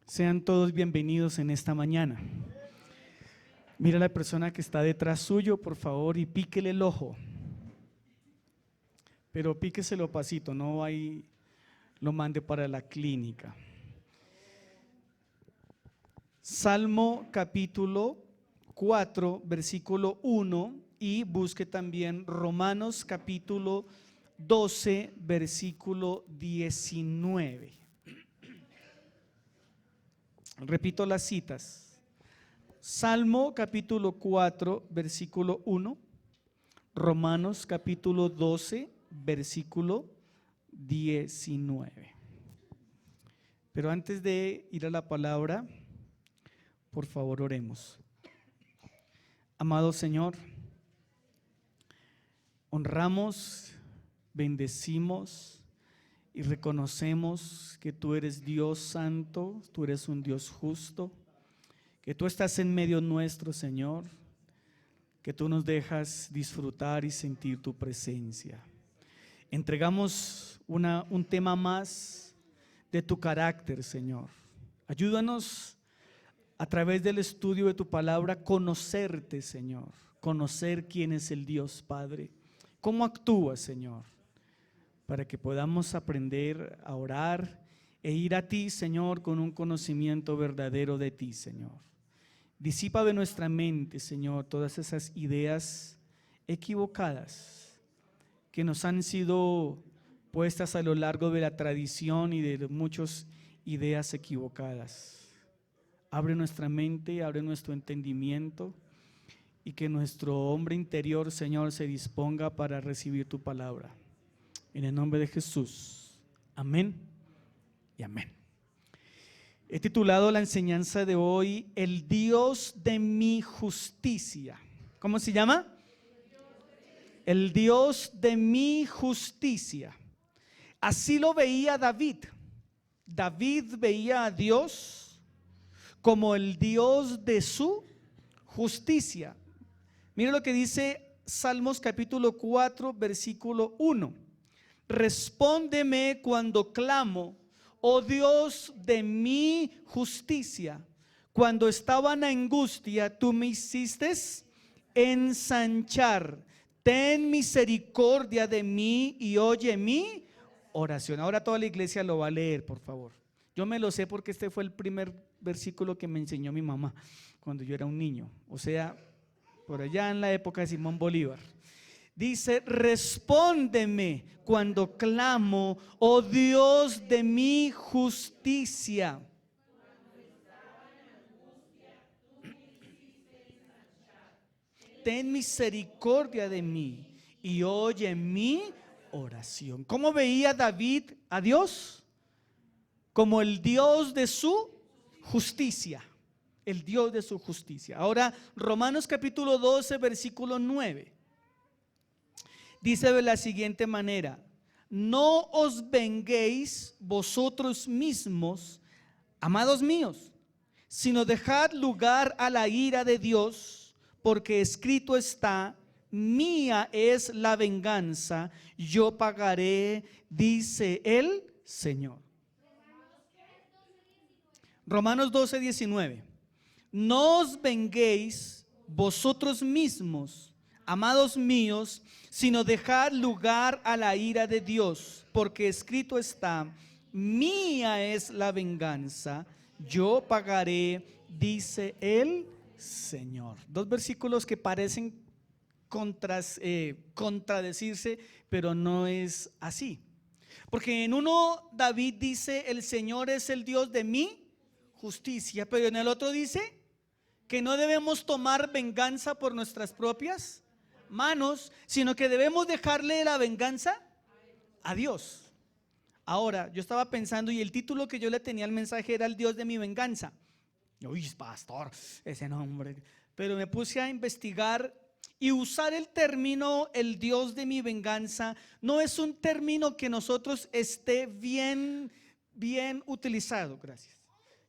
Sean todos bienvenidos en esta mañana. Mira a la persona que está detrás suyo, por favor, y píquele el ojo. Pero píqueselo pasito, no ahí lo mande para la clínica. Salmo capítulo 4, versículo 1, y busque también Romanos capítulo 12, versículo 19. Repito las citas. Salmo capítulo 4, versículo 1, Romanos capítulo 12, versículo 19. Pero antes de ir a la palabra, por favor oremos. Amado Señor, honramos, bendecimos y reconocemos que tú eres Dios santo, tú eres un Dios justo, que tú estás en medio nuestro, Señor, que tú nos dejas disfrutar y sentir tu presencia. Entregamos un tema más de tu carácter, Señor. Ayúdanos a través del estudio de tu palabra conocerte, Señor, conocer quién es el Dios Padre, cómo actúa, Señor, para que podamos aprender a orar e ir a ti, Señor, con un conocimiento verdadero de ti, Señor. Disipa de nuestra mente, Señor, todas esas ideas equivocadas que nos han sido puestas a lo largo de la tradición y de muchas ideas equivocadas. Abre nuestra mente, abre nuestro entendimiento y que nuestro hombre interior, Señor, se disponga para recibir tu palabra. En el nombre de Jesús, amén y amén. He titulado la enseñanza de hoy, El Dios de mi justicia. ¿Cómo se llama? El Dios de mi justicia. Así lo veía David. David veía a Dios como el Dios de su justicia. Mira lo que dice Salmos capítulo 4, versículo 1. Respóndeme cuando clamo, oh Dios de mi justicia. Cuando estaba en angustia, tú me hiciste ensanchar. Ten misericordia de mí y oye mi oración. Ahora toda la iglesia lo va a leer, por favor. Yo me lo sé porque este fue el primer versículo que me enseñó mi mamá cuando yo era un niño. O sea, por allá en la época de Simón Bolívar. Dice, respóndeme cuando clamo, oh Dios de mi justicia. Ten misericordia de mí y oye mi oración. ¿Cómo veía David a Dios? Como el Dios de su justicia. El Dios de su justicia. Ahora, Romanos capítulo 12, versículo 9. Dice de la siguiente manera: no os venguéis vosotros mismos, amados míos, sino dejad lugar a la ira de Dios, porque escrito está, mía es la venganza, yo pagaré, dice el Señor. Romanos 12, 19. No os venguéis vosotros mismos, amados míos, sino dejad lugar a la ira de Dios, porque escrito está, mía es la venganza, yo pagaré, dice el Señor. Dos versículos que parecen contradecirse, pero no es así. Porque en uno David dice, el Señor es el Dios de mi justicia, pero en el otro dice que no debemos tomar venganza por nuestras propias manos, sino que debemos dejarle la venganza a Dios. Ahora, yo estaba pensando y el título que yo le tenía al mensaje era el Dios de mi venganza. Uy, pastor, ese nombre. Pero me puse a investigar y usar el término el Dios de mi venganza no es un término que nosotros esté bien utilizado, gracias.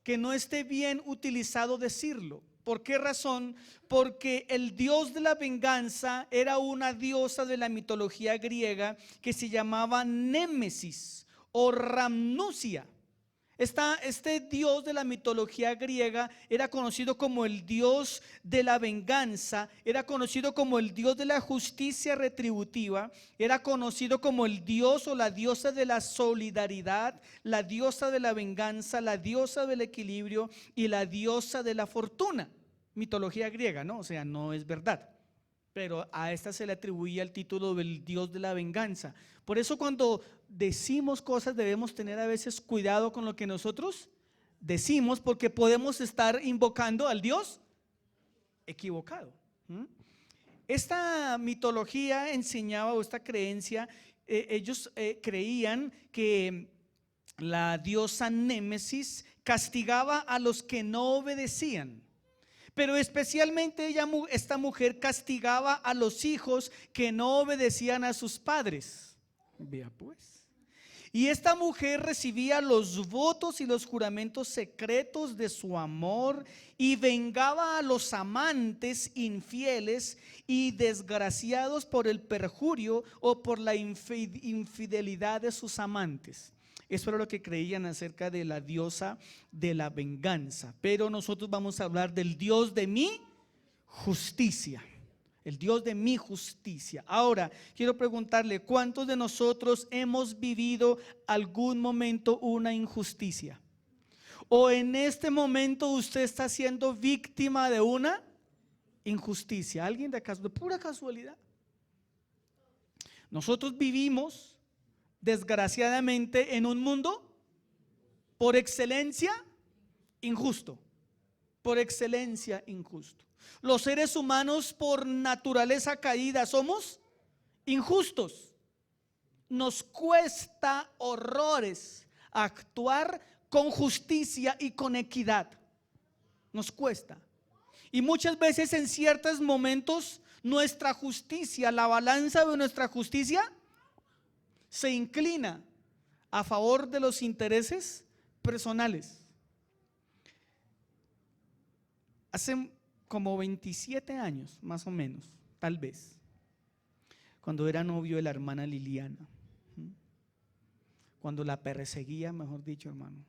Que no esté bien utilizado decirlo. ¿Por qué razón? Porque el dios de la venganza era una diosa de la mitología griega que se llamaba Némesis o Ramnusia. Este dios de la mitología griega era conocido como el dios de la venganza, era conocido como el dios de la justicia retributiva, era conocido como el dios o la diosa de la solidaridad, la diosa de la venganza, la diosa del equilibrio y la diosa de la fortuna. Mitología griega, ¿no? O sea, no es verdad, pero a esta se le atribuía el título del dios de la venganza. Por eso cuando decimos cosas debemos tener a veces cuidado con lo que nosotros decimos, porque podemos estar invocando al Dios equivocado. Esta mitología enseñaba, o esta creencia, ellos creían que la diosa Némesis castigaba a los que no obedecían. Pero especialmente esta mujer castigaba a los hijos que no obedecían a sus padres. Vea pues. Y esta mujer recibía los votos y los juramentos secretos de su amor y vengaba a los amantes infieles y desgraciados por el perjurio o por la infidelidad de sus amantes. Eso era lo que creían acerca de la diosa de la venganza. Pero nosotros vamos a hablar del Dios de mi justicia. El Dios de mi justicia. Ahora, quiero preguntarle, ¿cuántos de nosotros hemos vivido algún momento una injusticia? ¿O en este momento usted está siendo víctima de una injusticia? ¿Alguien de acá, de pura casualidad? Nosotros vivimos, desgraciadamente, en un mundo por excelencia injusto. Por excelencia injusto. Los seres humanos por naturaleza caída somos injustos. Nos cuesta horrores actuar con justicia y con equidad. Nos cuesta. Y muchas veces en ciertos momentos nuestra justicia, la balanza de nuestra justicia se inclina a favor de los intereses personales. Hace como 27 años, más o menos, tal vez, cuando era novio de la hermana Liliana, cuando la perseguía, mejor dicho, hermano.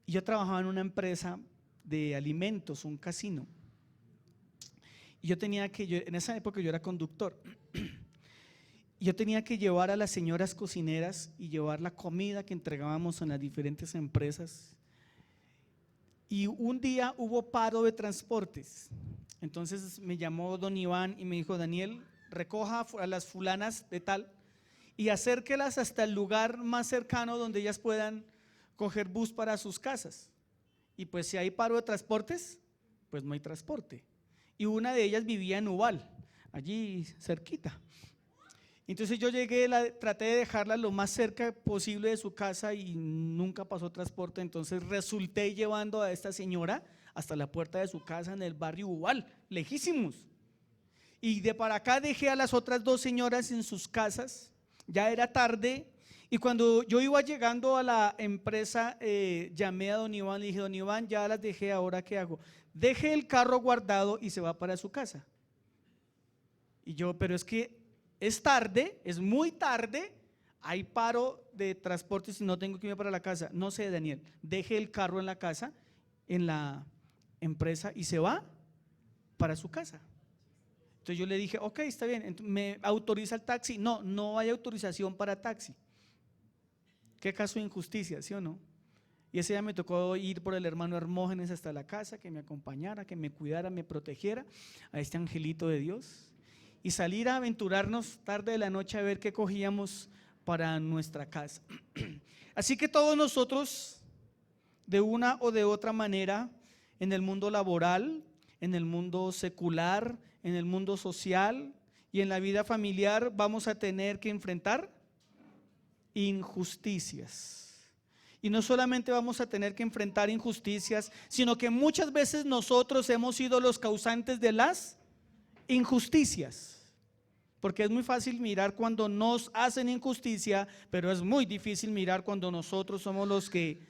Y yo trabajaba en una empresa de alimentos, un casino. Y yo tenía que, en esa época yo era conductor. Y yo tenía que llevar a las señoras cocineras y llevar la comida que entregábamos en las diferentes empresas. Y un día hubo paro de transportes. Entonces me llamó don Iván y me dijo: Daniel, recoja a las fulanas de tal y acérquelas hasta el lugar más cercano donde ellas puedan coger bus para sus casas. Y pues si hay paro de transportes, pues no hay transporte. Y una de ellas vivía en Ubal, allí cerquita. Entonces yo llegué, traté de dejarla lo más cerca posible de su casa y nunca pasó transporte. Entonces resulté llevando a esta señora hasta la puerta de su casa en el barrio Ubal, lejísimos. Y de para acá dejé a las otras dos señoras en sus casas. Ya era tarde y cuando yo iba llegando a la empresa, llamé a don Iván, le dije: don Iván, ya las dejé, ¿ahora qué hago? Deje el carro guardado y se va para su casa. Y yo, pero es que es tarde, es muy tarde, hay paro de transportes y no tengo que irme para la casa. No sé, Daniel, deje el carro en la casa, en la empresa y se va para su casa. Entonces yo le dije: ok, está bien. Entonces, ¿me autoriza el taxi? No, no hay autorización para taxi. Qué caso de injusticia, ¿sí o no? Y ese día me tocó ir por el hermano Hermógenes hasta la casa, que me acompañara, que me cuidara, me protegiera, a este angelito de Dios. Y salir a aventurarnos tarde de la noche a ver qué cogíamos para nuestra casa. Así que todos nosotros, de una o de otra manera, en el mundo laboral, en el mundo secular, en el mundo social y en la vida familiar, vamos a tener que enfrentar injusticias. Y no solamente vamos a tener que enfrentar injusticias, sino que muchas veces nosotros hemos sido los causantes de las injusticias, porque es muy fácil mirar cuando nos hacen injusticia, pero es muy difícil mirar cuando nosotros somos los que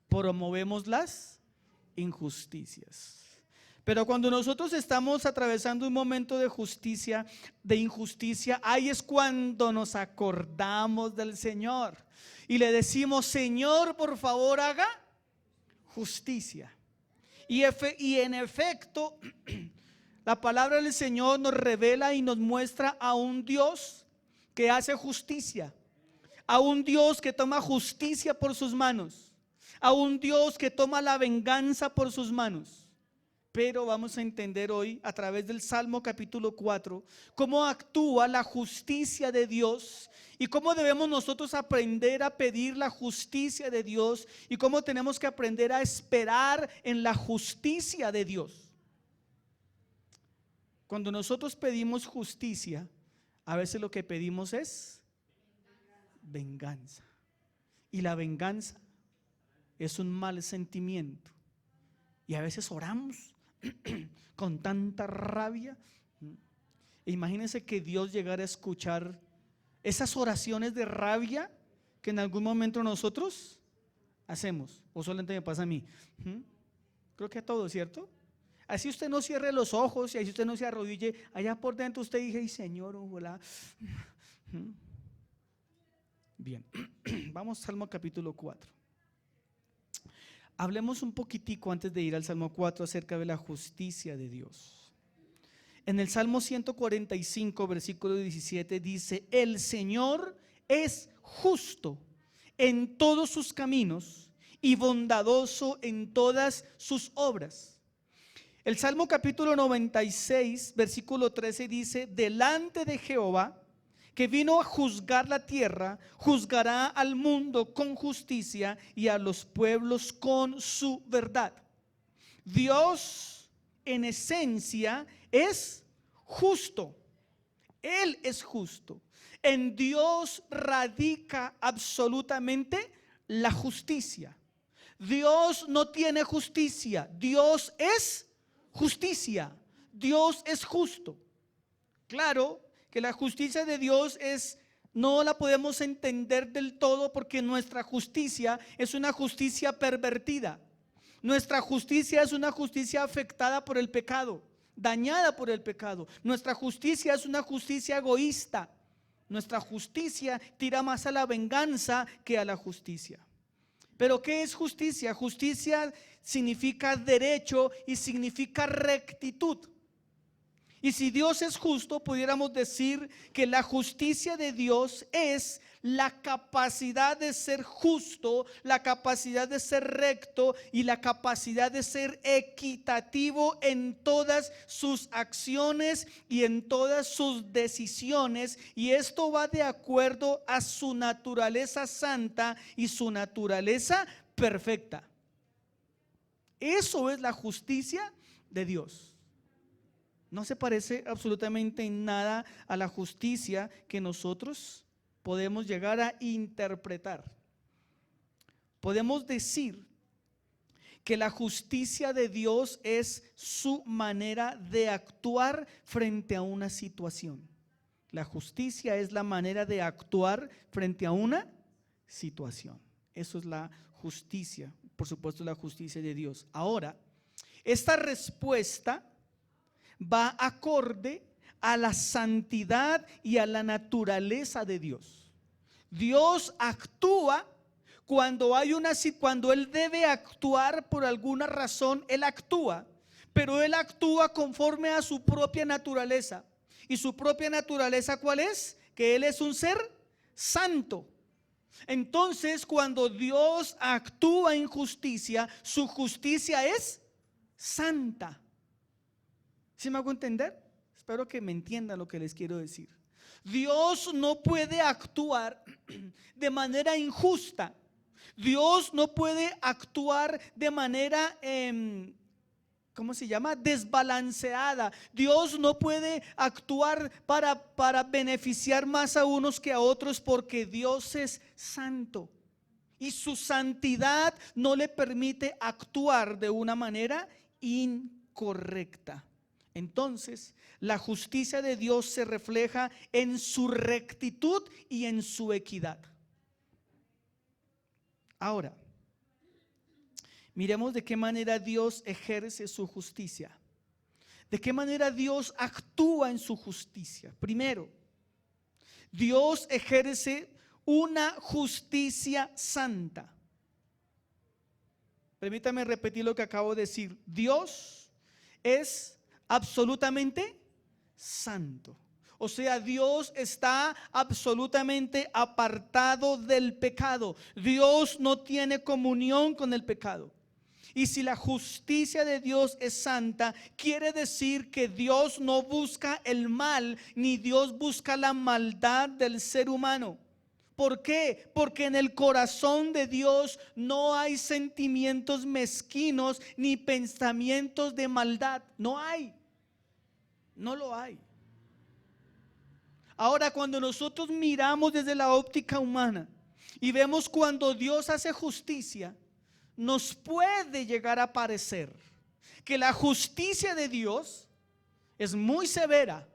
promovemos las injusticias. Pero cuando nosotros estamos atravesando un momento de justicia, de injusticia, ahí es cuando nos acordamos del Señor y le decimos: Señor, por favor, haga justicia. Y en efecto, la palabra del Señor nos revela y nos muestra a un Dios que hace justicia, a un Dios que toma justicia por sus manos, a un Dios que toma la venganza por sus manos. Pero vamos a entender hoy a través del Salmo capítulo 4 cómo actúa la justicia de Dios y cómo debemos nosotros aprender a pedir la justicia de Dios y cómo tenemos que aprender a esperar en la justicia de Dios. Cuando nosotros pedimos justicia, a veces lo que pedimos es venganza. Y la venganza es un mal sentimiento. Y a veces oramos con tanta rabia. Imagínense que Dios llegara a escuchar esas oraciones de rabia que en algún momento nosotros hacemos, o solamente me pasa a mí. Creo que a todos, ¿cierto? Así usted no cierre los ojos y así usted no se arrodille, allá por dentro usted dice: ay, Señor, ojalá. Bien, vamos al Salmo capítulo 4. Hablemos un poquitico antes de ir al Salmo 4 acerca de la justicia de Dios. En el Salmo 145, versículo 17 dice: el Señor es justo en todos sus caminos y bondadoso en todas sus obras. El Salmo capítulo 96, versículo 13 dice: delante de Jehová, que vino a juzgar la tierra, juzgará al mundo con justicia y a los pueblos con su verdad. Dios en esencia es justo. Él es justo. En Dios radica absolutamente la justicia. Dios no tiene justicia, Dios es justicia. Dios es justo. Claro que la justicia de Dios no la podemos entender del todo, porque nuestra justicia es una justicia pervertida. Nuestra justicia es una justicia afectada por el pecado, dañada por el pecado. Nuestra justicia es una justicia egoísta. Nuestra justicia tira más a la venganza que a la justicia. Pero ¿qué es justicia? Justicia significa derecho y significa rectitud. Y si Dios es justo, pudiéramos decir que la justicia de Dios es la capacidad de ser justo, la capacidad de ser recto y la capacidad de ser equitativo en todas sus acciones y en todas sus decisiones. Y esto va de acuerdo a su naturaleza santa y su naturaleza perfecta. Eso es la justicia de Dios. No se parece absolutamente en nada a la justicia que nosotros podemos llegar a interpretar. Podemos decir que la justicia de Dios es su manera de actuar frente a una situación. La justicia es la manera de actuar frente a una situación. Eso es la justicia, por supuesto, la justicia de Dios. Ahora, esta respuesta va acorde a la santidad y a la naturaleza de Dios. Dios actúa cuando Él debe actuar por alguna razón, Él actúa, pero Él actúa conforme a su propia naturaleza. ¿Y su propia naturaleza cuál es? Que Él es un ser santo. Entonces, cuando Dios actúa en justicia, su justicia es santa. ¿Sí me hago entender? Espero que me entiendan lo que les quiero decir. Dios no puede actuar de manera injusta. Dios no puede actuar de manera, desbalanceada. Dios no puede actuar para beneficiar más a unos que a otros, porque Dios es santo. Y su santidad no le permite actuar de una manera incorrecta. Entonces, la justicia de Dios se refleja en su rectitud y en su equidad. Ahora, miremos de qué manera Dios ejerce su justicia. De qué manera Dios actúa en su justicia. Primero, Dios ejerce una justicia santa. Permítame repetir lo que acabo de decir. Dios es absolutamente santo. O sea, Dios está absolutamente apartado del pecado. Dios no tiene comunión con el pecado. Y si la justicia de Dios es santa, quiere decir que Dios no busca el mal, ni Dios busca la maldad del ser humano. ¿Por qué? Porque en el corazón de Dios no hay sentimientos mezquinos ni pensamientos de maldad. No hay. No lo hay. Ahora, cuando nosotros miramos desde la óptica humana y vemos cuando Dios hace justicia, nos puede llegar a parecer que la justicia de Dios es muy severa,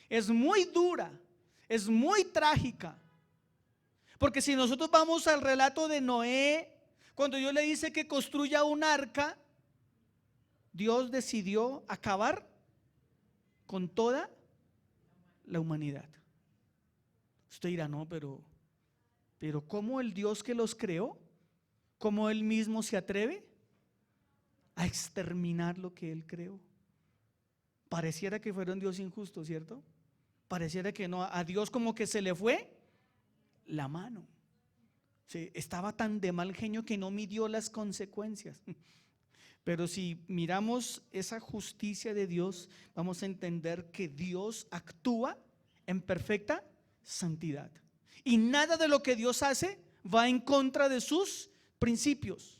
es muy dura, es muy trágica. Porque si nosotros vamos al relato de Noé, cuando Dios le dice que construya un arca, Dios decidió acabar con toda la humanidad. Usted dirá, no, pero ¿cómo el Dios que los creó, cómo Él mismo se atreve a exterminar lo que Él creó? Pareciera que fuera un Dios injusto, ¿cierto? Pareciera que no, a Dios como que se le fue la mano. Sí, estaba tan de mal genio que no midió las consecuencias. Pero si miramos esa justicia de Dios, vamos a entender que Dios actúa en perfecta santidad. Y nada de lo que Dios hace va en contra de sus principios.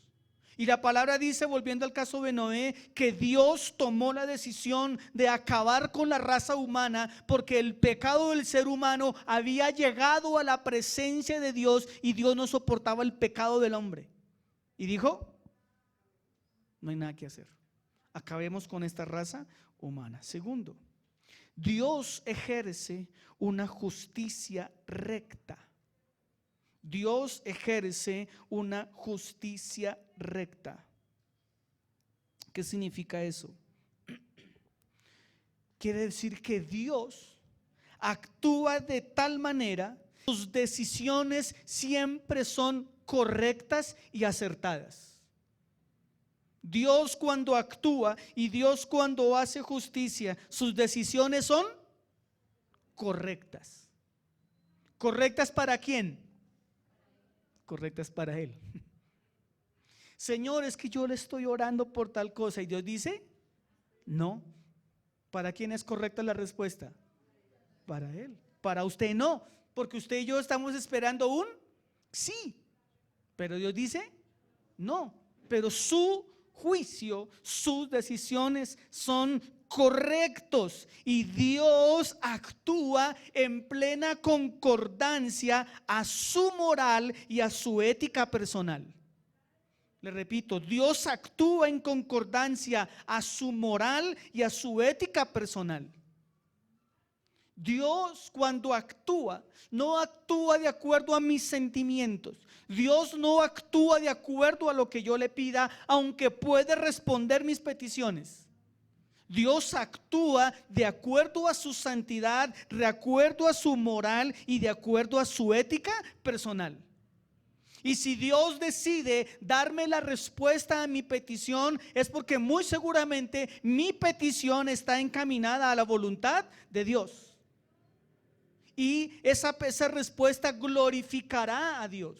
Y la palabra dice, volviendo al caso de Noé, que Dios tomó la decisión de acabar con la raza humana porque el pecado del ser humano había llegado a la presencia de Dios y Dios no soportaba el pecado del hombre. Y dijo, no hay nada que hacer, acabemos con esta raza humana. Segundo, Dios ejerce una justicia recta. Dios ejerce una justicia recta. ¿Qué significa eso? Quiere decir que Dios actúa de tal manera, sus decisiones siempre son correctas y acertadas. Dios cuando actúa y Dios cuando hace justicia, sus decisiones son correctas. ¿Correctas para quién? Correctas para Él. Señor, es que yo le estoy orando por tal cosa y Dios dice, no. ¿Para quién es correcta la respuesta? Para Él. Para usted no, porque usted y yo estamos esperando un sí, pero Dios dice no. Pero su juicio, sus decisiones son correctos y Dios actúa en plena concordancia a su moral y a su ética personal. Le repito, Dios actúa en concordancia a su moral y a su ética personal. Dios cuando actúa, no actúa de acuerdo a mis sentimientos. Dios no actúa de acuerdo a lo que yo le pida, aunque puede responder mis peticiones. Dios actúa de acuerdo a su santidad, de acuerdo a su moral y de acuerdo a su ética personal. Y si Dios decide darme la respuesta a mi petición, es porque muy seguramente mi petición está encaminada a la voluntad de Dios. Y esa respuesta glorificará a Dios.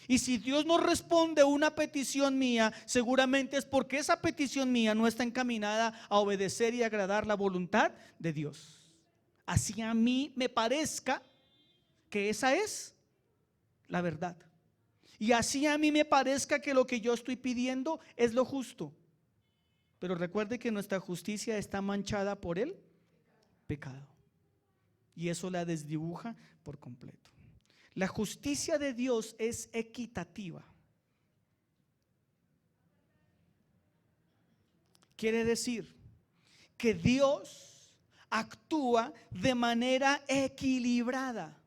Y si Dios no responde una petición mía, seguramente es porque esa petición mía no está encaminada a obedecer y agradar la voluntad de Dios. Así a mí me parezca que esa es la verdad. Y así a mí me parezca que lo que yo estoy pidiendo es lo justo. Pero recuerde que nuestra justicia está manchada por el pecado. Y eso la desdibuja por completo. La justicia de Dios es equitativa. Quiere decir que Dios actúa de manera equilibrada.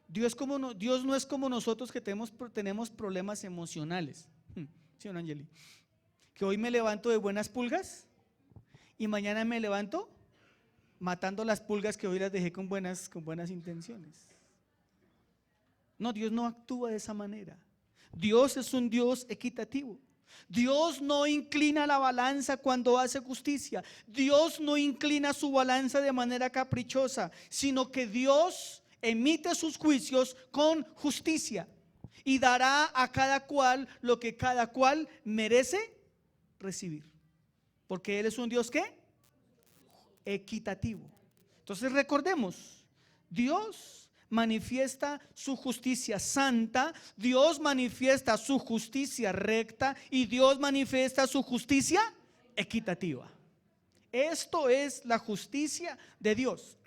Dios no es como nosotros que tenemos problemas emocionales. ¿Sí o no, Angeli? Que hoy me levanto de buenas pulgas y mañana me levanto matando las pulgas que hoy las dejé con buenas intenciones. No, Dios no actúa de esa manera. Dios es un Dios equitativo. Dios no inclina la balanza cuando hace justicia. Dios no inclina su balanza de manera caprichosa, sino que Dios emite sus juicios con justicia y dará a cada cual lo que cada cual merece recibir. Porque Él es un Dios, ¿qué? Equitativo. Entonces recordemos, Dios manifiesta su justicia santa, Dios manifiesta su justicia recta y Dios manifiesta su justicia equitativa. Esto es la justicia de Dios.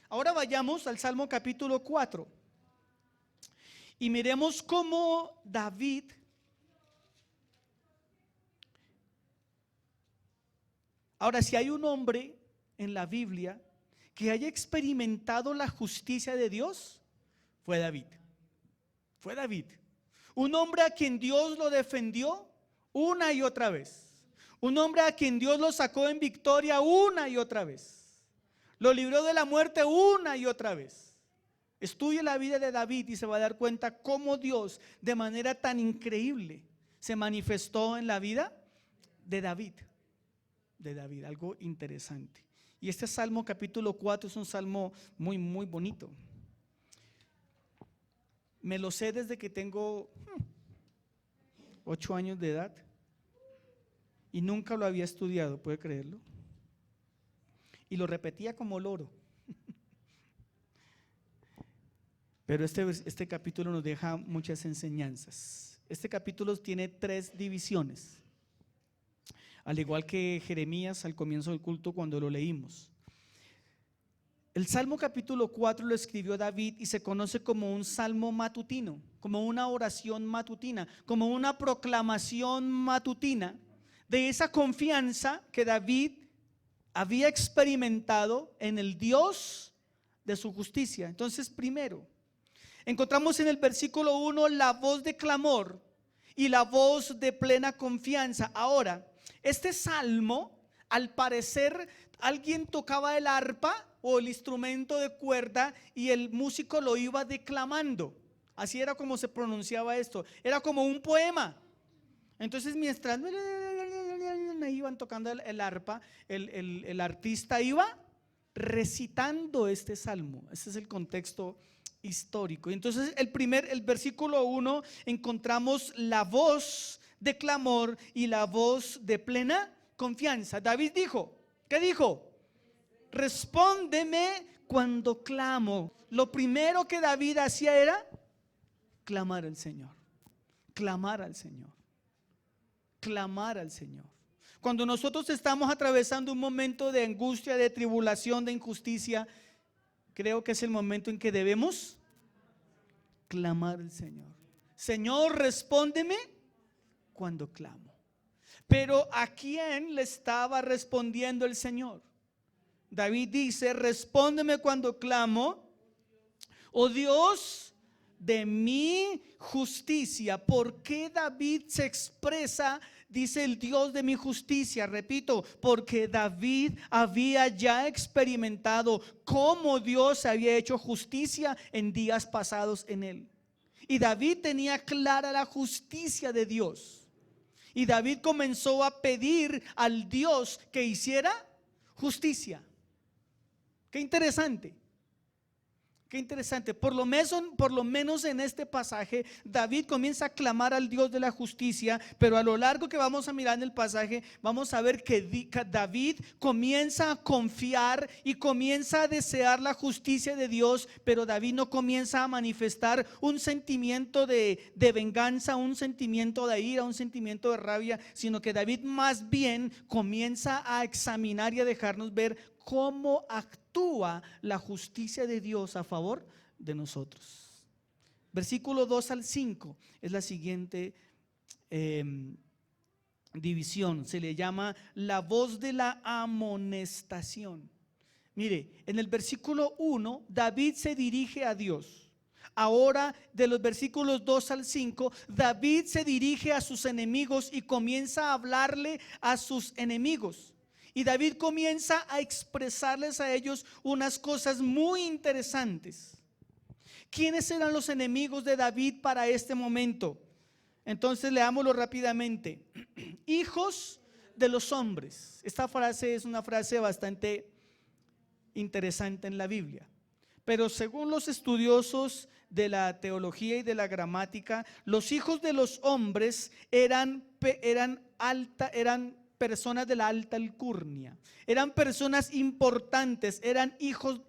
Ahora vayamos al Salmo capítulo 4 y miremos cómo David ahora, si hay un hombre en la Biblia que haya experimentado la justicia de Dios, fue David. Fue David. Un hombre a quien Dios lo defendió una y otra vez. Un hombre a quien Dios lo sacó en victoria una y otra vez. Lo libró de la muerte una y otra vez. Estudie la vida de David y se va a dar cuenta cómo Dios de manera tan increíble se manifestó en la vida de David. Algo interesante. Y este Salmo capítulo 4 es un salmo muy bonito. Me lo sé desde que tengo 8 años de edad y nunca lo había estudiado, ¿puede creerlo? Y lo repetía como loro. Pero este capítulo nos deja muchas enseñanzas. Este capítulo tiene 3 divisiones. Al igual que Jeremías al comienzo del culto cuando lo leímos. El Salmo capítulo 4 lo escribió David y se conoce como un salmo matutino, como una oración matutina, como una proclamación matutina de esa confianza que David había experimentado en el Dios de su justicia. Entonces, primero, encontramos en el versículo 1 la voz de clamor y la voz de plena confianza. Ahora, este salmo, al parecer, alguien tocaba el arpa o el instrumento de cuerda y el músico lo iba declamando. Así era como se pronunciaba esto. Era como un poema. Entonces, mientras iban tocando el arpa, el artista iba recitando este salmo. Ese es el contexto histórico. Entonces, el versículo 1 encontramos la voz de clamor y la voz de plena confianza. David dijo, ¿qué dijo? Respóndeme cuando clamo. Lo primero que David hacía era clamar al Señor. Clamar al Señor. Clamar al Señor. Cuando nosotros estamos atravesando un momento de angustia, de tribulación, de injusticia, creo que es el momento en que debemos clamar al Señor. Señor, respóndeme cuando clamo. Pero ¿a quién le estaba respondiendo el Señor? David dice, respóndeme cuando clamo, oh Dios de mi justicia. ¿Por qué David se expresa? Dice el Dios de mi justicia. Repito, porque David había ya experimentado cómo Dios había hecho justicia en días pasados en él. Y David tenía clara la justicia de Dios. Y David comenzó a pedir al Dios que hiciera justicia. Qué interesante. Qué interesante. Por lo menos en este pasaje, David comienza a clamar al Dios de la justicia, pero a lo largo que vamos a mirar en el pasaje, vamos a ver que David comienza a confiar y comienza a desear la justicia de Dios, pero David no comienza a manifestar un sentimiento de venganza, un sentimiento de ira, un sentimiento de rabia, sino que David más bien comienza a examinar y a dejarnos ver cómo actúa la justicia de Dios a favor de nosotros. Versículo 2 al 5 es la siguiente división. Se le llama la voz de la amonestación. Mire, en el versículo 1 David se dirige a Dios. Ahora, de los versículos 2 al 5, David se dirige a sus enemigos y comienza a hablarle a sus enemigos. Y David comienza a expresarles a ellos unas cosas muy interesantes. ¿Quiénes eran los enemigos de David para este momento? Entonces leámoslo rápidamente. Hijos de los hombres. Esta frase es una frase bastante interesante en la Biblia. Pero según los estudiosos de la teología y de la gramática, los hijos de los hombres eran personas de la alta alcurnia, eran personas importantes, eran hijos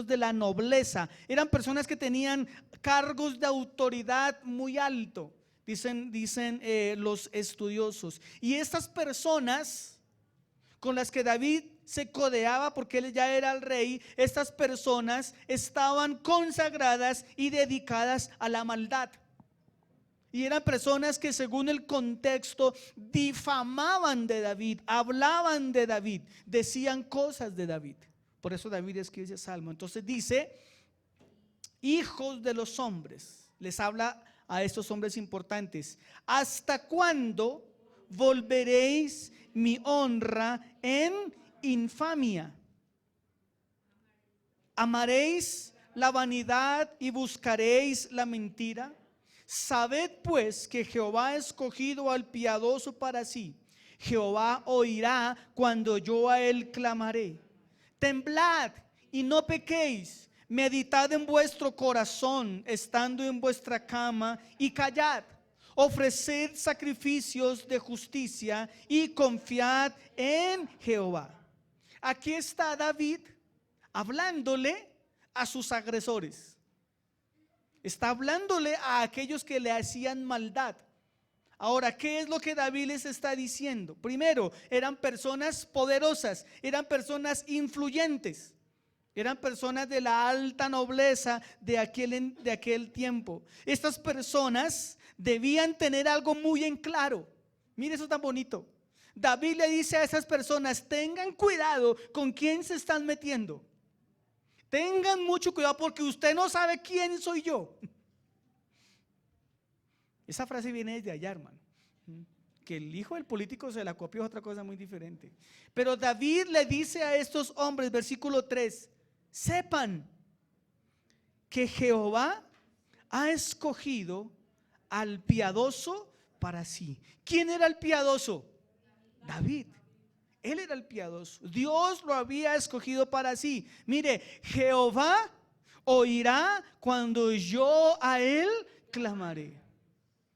de la nobleza, eran personas que tenían cargos de autoridad muy alto, dicen los estudiosos. Y estas personas con las que David se codeaba, porque él ya era el rey, estas personas estaban consagradas y dedicadas a la maldad. Y eran personas que, según el contexto, difamaban de David, hablaban de David, decían cosas de David. Por eso David escribe ese salmo. Entonces dice: hijos de los hombres. Les habla a estos hombres importantes. ¿Hasta cuándo volveréis mi honra en infamia? ¿Amaréis la vanidad y buscaréis la mentira? Sabed pues que Jehová ha escogido al piadoso para sí. Jehová oirá cuando yo a él clamaré. Temblad y no pequéis. Meditad en vuestro corazón, estando en vuestra cama, y callad. Ofreced sacrificios de justicia y confiad en Jehová. Aquí está David hablándole a sus agresores. Está hablándole a aquellos que le hacían maldad. Ahora, ¿qué es lo que David les está diciendo? Primero, eran personas poderosas, eran personas influyentes, eran personas de la alta nobleza de aquel tiempo. Estas personas debían tener algo muy en claro. Mire eso tan bonito. David le dice a esas personas: tengan cuidado con quién se están metiendo. Tengan mucho cuidado porque usted no sabe quién soy yo. Esa frase viene desde allá, hermano. Que el hijo del político se la copió es otra cosa muy diferente. Pero David le dice a estos hombres, versículo 3: sepan que Jehová ha escogido al piadoso para sí. ¿Quién era el piadoso? David. Él era el piadoso. Dios lo había escogido para sí. Mire, Jehová oirá cuando yo a él clamaré.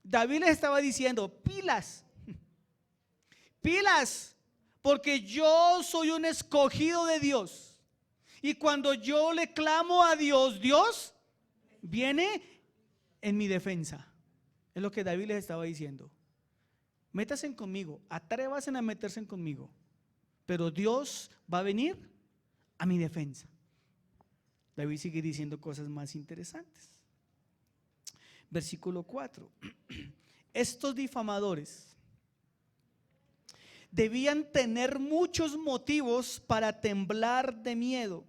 David les estaba diciendo: pilas, pilas, porque yo soy un escogido de Dios. Y cuando yo le clamo a Dios, Dios viene en mi defensa. Es lo que David les estaba diciendo. Métanse conmigo, atrévanse a meterse conmigo, pero Dios va a venir a mi defensa. David sigue diciendo cosas más interesantes. Versículo 4. Estos difamadores debían tener muchos motivos para temblar de miedo.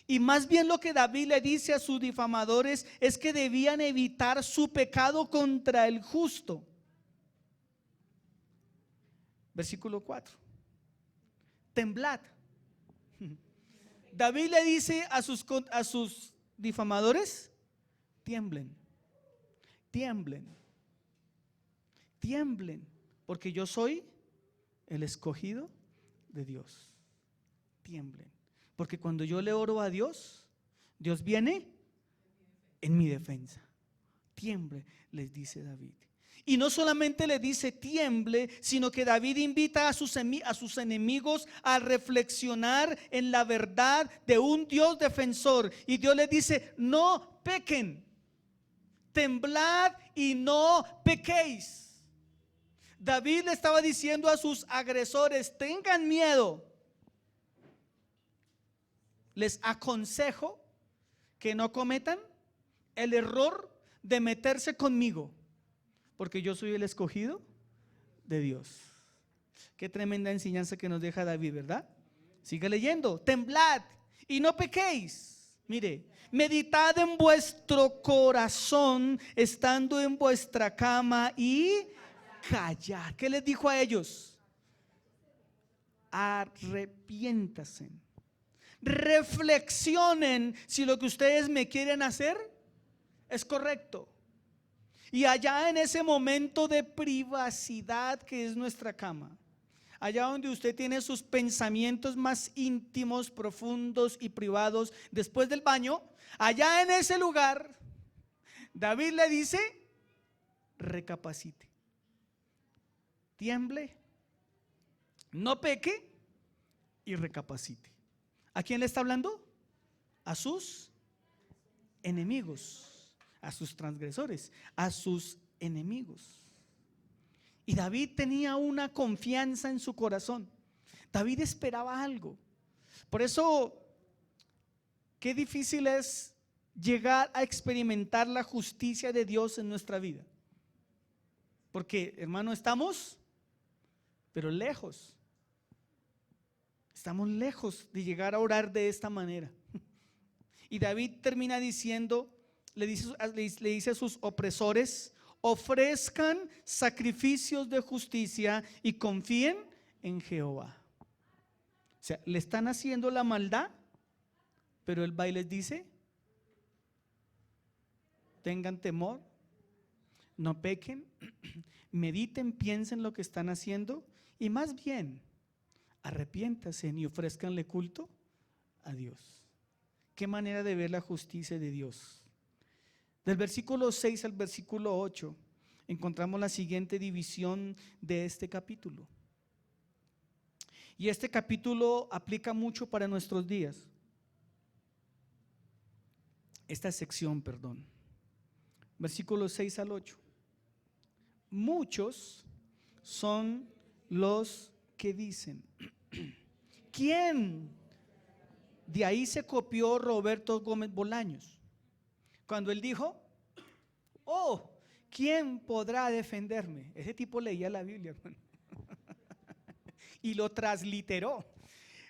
Y más bien lo que David le dice a sus difamadores es que debían evitar su pecado contra el justo. Versículo 4. Temblad. David le dice a sus difamadores: tiemblen, tiemblen, tiemblen, porque yo soy el escogido de Dios. Tiemblen. Porque cuando yo le oro a Dios, Dios viene en mi defensa. Tiemble, les dice David. Y no solamente le dice tiemble, sino que David invita a sus enemigos a reflexionar en la verdad de un Dios defensor. Y Dios les dice: no pequen, temblad y no pequéis. David le estaba diciendo a sus agresores: tengan miedo. Les aconsejo que no cometan el error de meterse conmigo, porque yo soy el escogido de Dios. Qué tremenda enseñanza que nos deja David, ¿verdad? Sigue leyendo: temblad y no pequéis. Mire, meditad en vuestro corazón, estando en vuestra cama, y callad. ¿Qué les dijo a ellos? Arrepiéntanse. Reflexionen si lo que ustedes me quieren hacer es correcto. Y allá en ese momento de privacidad que es nuestra cama, allá donde usted tiene sus pensamientos más íntimos, profundos y privados después del baño, allá en ese lugar, David le dice: recapacite, tiemble, no peque y recapacite. ¿A quién le está hablando? A sus enemigos, a sus transgresores, a sus enemigos. Y David tenía una confianza en su corazón. David esperaba algo. Por eso, qué difícil es llegar a experimentar la justicia de Dios en nuestra vida. Porque, hermano, estamos, pero lejos. Estamos lejos de llegar a orar de esta manera. Y David termina diciendo, le dice a sus opresores: ofrezcan sacrificios de justicia y confíen en Jehová. O sea, le están haciendo la maldad, pero él va y les dice: tengan temor, no pequen, mediten, piensen lo que están haciendo y más bien arrepiéntanse y ofrezcanle culto a Dios. Qué manera de ver la justicia de Dios. Del versículo 6 al versículo 8 encontramos la siguiente división de este capítulo. Y este capítulo aplica mucho para nuestros días. Esta sección, perdón. Versículos 6 al 8. Muchos son los que dicen. ¿Quién? De ahí se copió Roberto Gómez Bolaños, cuando él dijo: oh, ¿quién podrá defenderme? Ese tipo leía la Biblia, hermano, y lo transliteró.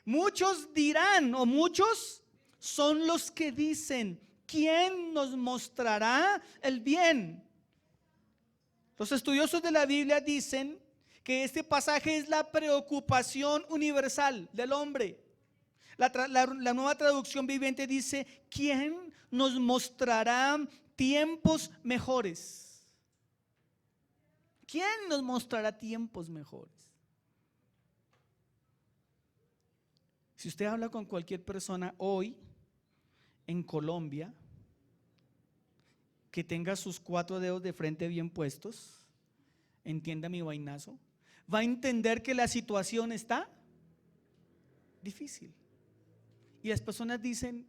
Muchos dirán, o muchos son los que dicen: ¿quién nos mostrará el bien? Los estudiosos de la Biblia dicen que este pasaje es la preocupación universal del hombre. La Nueva Traducción Viviente dice: ¿quién nos mostrará tiempos mejores? ¿Quién nos mostrará tiempos mejores? Si usted habla con cualquier persona hoy en Colombia que tenga sus 4 dedos de frente bien puestos, entienda mi vainazo, va a entender que la situación está difícil. Y las personas dicen: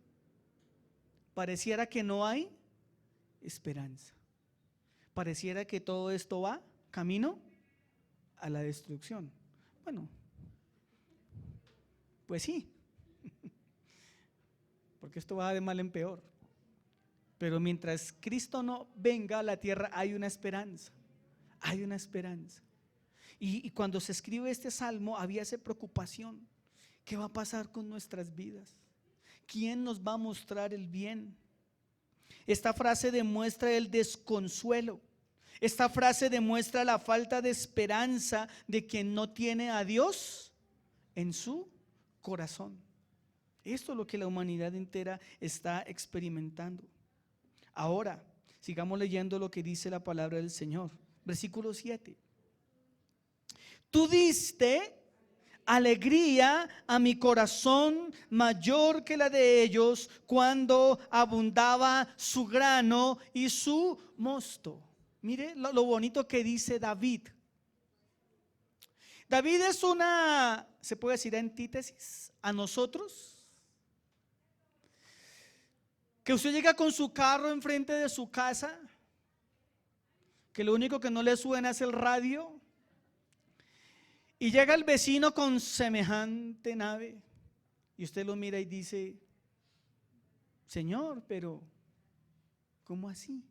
pareciera que no hay esperanza, pareciera que todo esto va camino a la destrucción. Bueno, pues sí, porque esto va de mal en peor. Pero mientras Cristo no venga a la tierra, hay una esperanza, hay una esperanza. Y cuando se escribe este salmo había esa preocupación: ¿qué va a pasar con nuestras vidas? ¿Quién nos va a mostrar el bien? Esta frase demuestra el desconsuelo. Esta frase demuestra la falta de esperanza de quien no tiene a Dios en su corazón. Esto es lo que la humanidad entera está experimentando. Ahora, sigamos leyendo lo que dice la palabra del Señor. Versículo 7. Tú diste alegría a mi corazón mayor que la de ellos cuando abundaba su grano y su mosto. Mire lo bonito que dice David. David es una, se puede decir, antítesis a nosotros. Que usted llega con su carro enfrente de su casa, que lo único que no le suena es el radio, y llega el vecino con semejante nave, y usted lo mira y dice: Señor, pero ¿cómo así?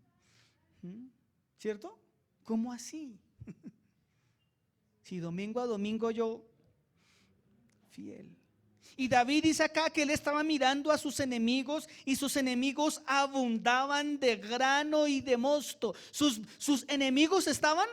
¿Cierto? ¿Cómo así? Si domingo a domingo yo fiel. Y David dice acá que él estaba mirando a sus enemigos y sus enemigos abundaban de grano y de mosto. Sus enemigos estaban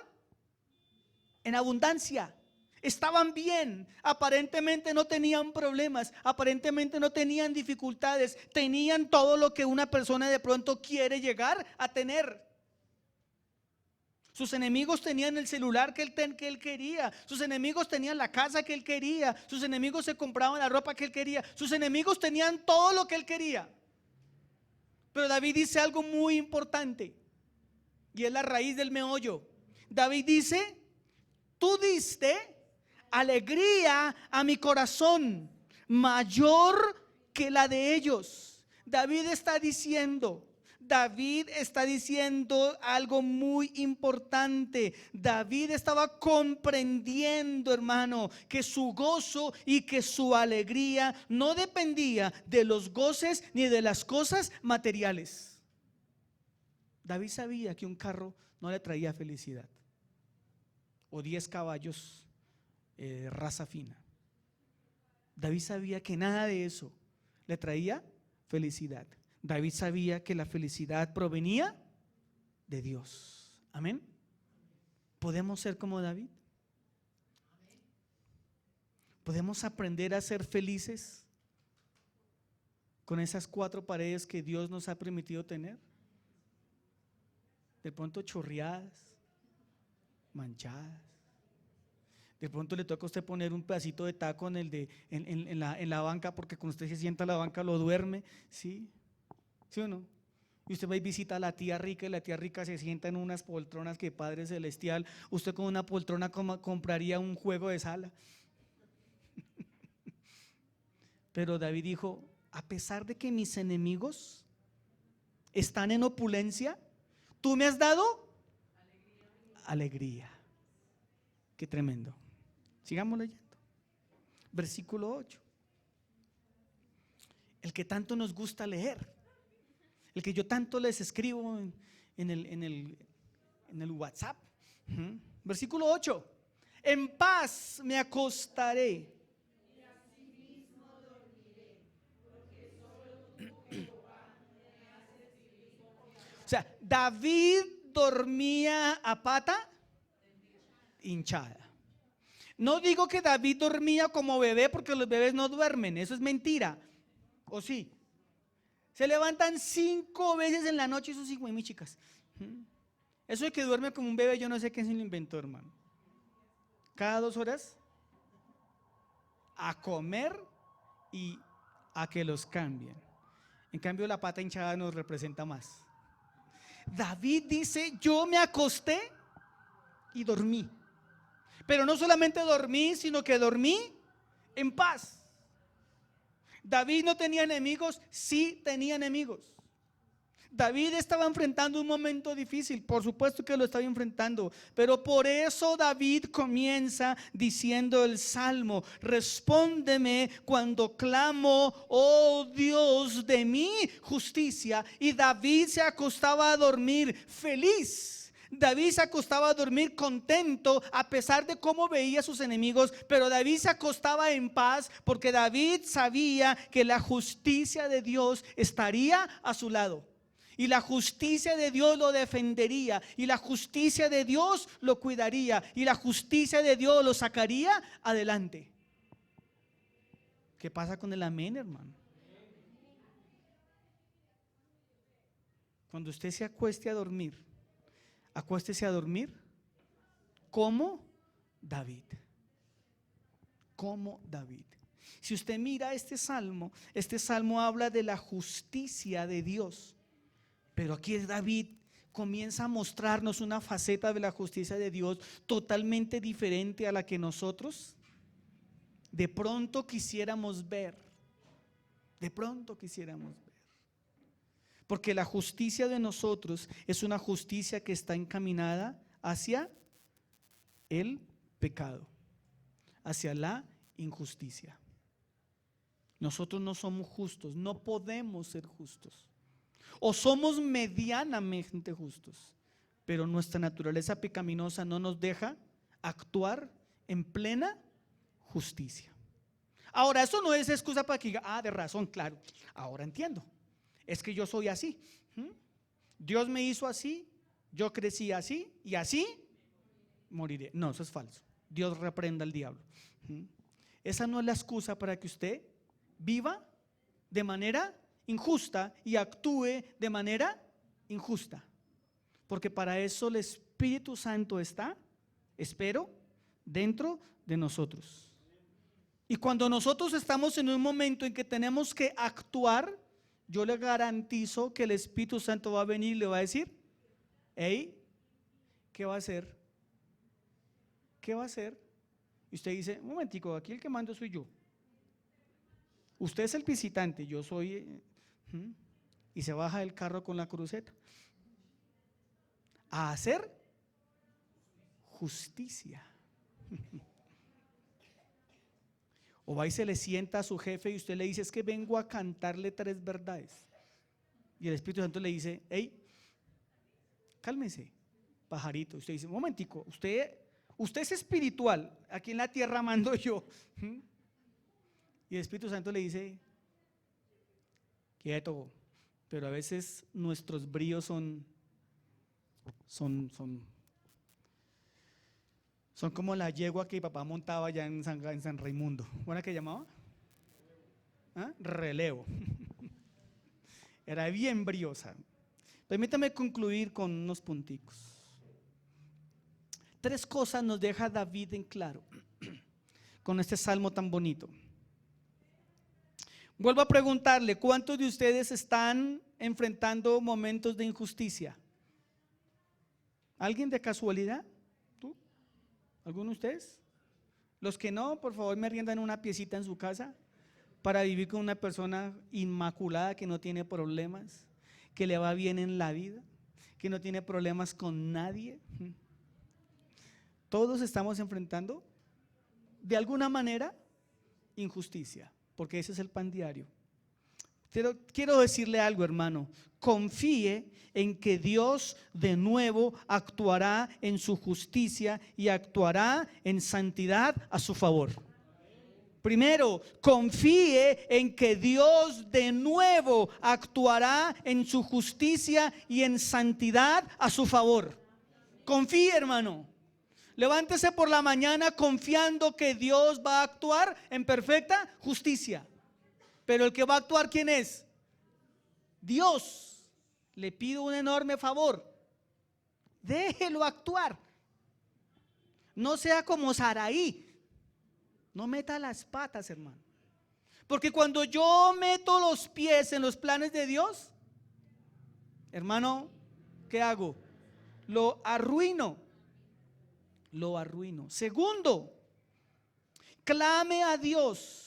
en abundancia, estaban bien, aparentemente no tenían problemas, aparentemente no tenían dificultades, tenían todo lo que una persona de pronto quiere llegar a tener. Sus enemigos tenían el celular que él quería. Sus enemigos tenían la casa que él quería. Sus enemigos se compraban la ropa que él quería. Sus enemigos tenían todo lo que él quería. Pero David dice algo muy importante, y es la raíz del meollo. David dice: tú diste alegría a mi corazón, mayor que la de ellos. David está diciendo algo muy importante. David estaba comprendiendo, hermano, que su gozo y que su alegría no dependía de los goces ni de las cosas materiales. David sabía que un carro no le traía felicidad, o 10 caballos raza fina. David sabía que nada de eso le traía felicidad. David sabía que la felicidad provenía de Dios. Amén. ¿Podemos ser como David? ¿Podemos aprender a ser felices con esas 4 paredes que Dios nos ha permitido tener? De pronto chorreadas, manchadas. De pronto le toca a usted poner un pedacito de taco en la banca, porque cuando usted se sienta en la banca lo duerme. ¿Sí? ¿Sí o no? Y usted va y visita a la tía rica, y la tía rica se sienta en unas poltronas que Padre Celestial. Usted con una poltrona compraría un juego de sala. Pero David dijo: a pesar de que mis enemigos están en opulencia, tú me has dado alegría. Qué tremendo. Sigamos leyendo. Versículo 8. El que tanto nos gusta leer, el que yo tanto les escribo en el WhatsApp. Versículo 8. En paz me acostaré. O sea, David dormía a pata hinchada. No digo que David dormía como bebé, porque los bebés no duermen, eso es mentira. ¿O sí? Se levantan 5 veces en la noche esos hijos de mis chicas. Eso de que duerme como un bebé, yo no sé quién se lo inventó, hermano. Cada 2 horas a comer y a que los cambien. En cambio, la pata hinchada nos representa más. David dice: yo me acosté y dormí. Pero no solamente dormí, sino que dormí en paz. David no tenía enemigos, sí tenía enemigos. David estaba enfrentando un momento difícil, por supuesto que lo estaba enfrentando, pero por eso David comienza diciendo el salmo: respóndeme cuando clamo, oh Dios, de mi justicia. Y David se acostaba a dormir feliz. David se acostaba a dormir contento a pesar de cómo veía a sus enemigos, pero David se acostaba en paz porque David sabía que la justicia de Dios estaría a su lado. Y la justicia de Dios lo defendería, y la justicia de Dios lo cuidaría, y la justicia de Dios lo sacaría adelante. ¿Qué pasa con el amén, hermano? Cuando usted se acueste a dormir, acuéstese a dormir como David. Como David. Si usted mira este salmo habla de la justicia de Dios. Pero aquí David comienza a mostrarnos una faceta de la justicia de Dios totalmente diferente a la que nosotros de pronto quisiéramos ver. De pronto quisiéramos ver. Porque la justicia de nosotros es una justicia que está encaminada hacia el pecado, hacia la injusticia. Nosotros no somos justos, no podemos ser justos. O somos medianamente justos, pero nuestra naturaleza pecaminosa no nos deja actuar en plena justicia. Ahora, eso no es excusa para que diga: de razón, claro, ahora entiendo. Es que yo soy así. Dios me hizo así, yo crecí así y así moriré. No, eso es falso. Dios reprenda al diablo. Esa no es la excusa para que usted viva de manera injusta y actúe de manera injusta, porque para eso Espíritu Santo está, espero, dentro de nosotros. Y cuando nosotros estamos en un momento en que tenemos que actuar, yo le garantizo que el Espíritu Santo va a venir y le va a decir: hey, ¿qué va a hacer? ¿Qué va a hacer? Y usted dice: un momentico, aquí el que mando soy yo. Usted es el visitante, yo soy. Y se baja del carro con la cruceta a hacer justicia. O va y se le sienta a su jefe y usted le dice: es que vengo a cantarle 3 verdades. Y el Espíritu Santo le dice: hey, cálmese, pajarito. Usted dice: un momentico, usted es espiritual, aquí en la tierra mando yo. Y el Espíritu Santo le dice: quieto. Pero a veces nuestros bríos son como la yegua que mi papá montaba allá en San Raimundo. ¿Cuál era que llamaba? Relevo. Era bien briosa. Permítame concluir con unos punticos. 3 cosas nos deja David en claro con este salmo tan bonito. Vuelvo a preguntarle: ¿cuántos de ustedes están enfrentando momentos de injusticia? ¿Alguien de casualidad? ¿Tú? ¿Alguno de ustedes? Los que no, por favor, me arriendan una piecita en su casa para vivir con una persona inmaculada que no tiene problemas, que le va bien en la vida, que no tiene problemas con nadie. Todos estamos enfrentando de alguna manera injusticia, porque ese es el pan diario. Pero quiero decirle algo, hermano: confíe en que Dios de nuevo actuará en su justicia y actuará en santidad a su favor. Primero, confíe en que Dios de nuevo actuará en su justicia y en santidad a su favor. Confíe, hermano. Levántese por la mañana confiando que Dios va a actuar en perfecta justicia. Pero el que va a actuar, ¿quién es? Dios. Le pido un enorme favor: déjelo actuar. No sea como Saraí. No meta las patas, hermano. Porque cuando yo meto los pies en los planes de Dios, hermano, ¿qué hago? Lo arruino. Lo arruino. Segundo, clame a Dios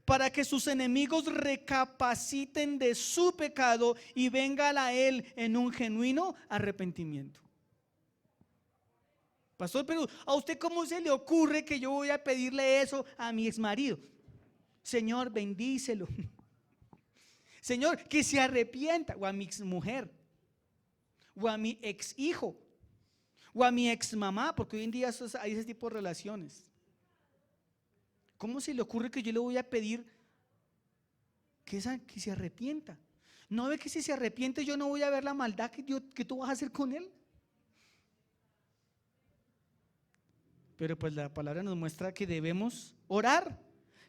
para que sus enemigos recapaciten de su pecado y vengan a Él en un genuino arrepentimiento. Pastor, pero ¿a usted cómo se le ocurre que yo voy a pedirle eso a mi exmarido? Señor, bendícelo. Señor, que se arrepienta. O a mi exmujer, o a mi ex hijo, o a mi ex mamá, porque hoy en día hay ese tipo de relaciones. ¿Cómo se le ocurre que yo le voy a pedir que se arrepienta? ¿No ve que si se arrepiente yo no voy a ver la maldad que tú vas a hacer con él? Pero pues la palabra nos muestra que debemos orar,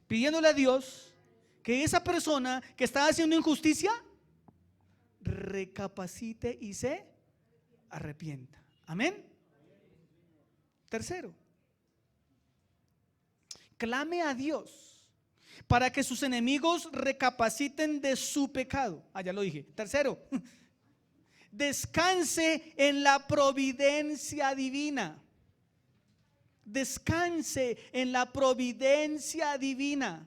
pidiéndole a Dios que esa persona que está haciendo injusticia recapacite y se arrepienta. Amén. Tercero, clame a Dios para que sus enemigos recapaciten de su pecado. Ya lo dije. Tercero, descanse en la providencia divina. Descanse en la providencia divina.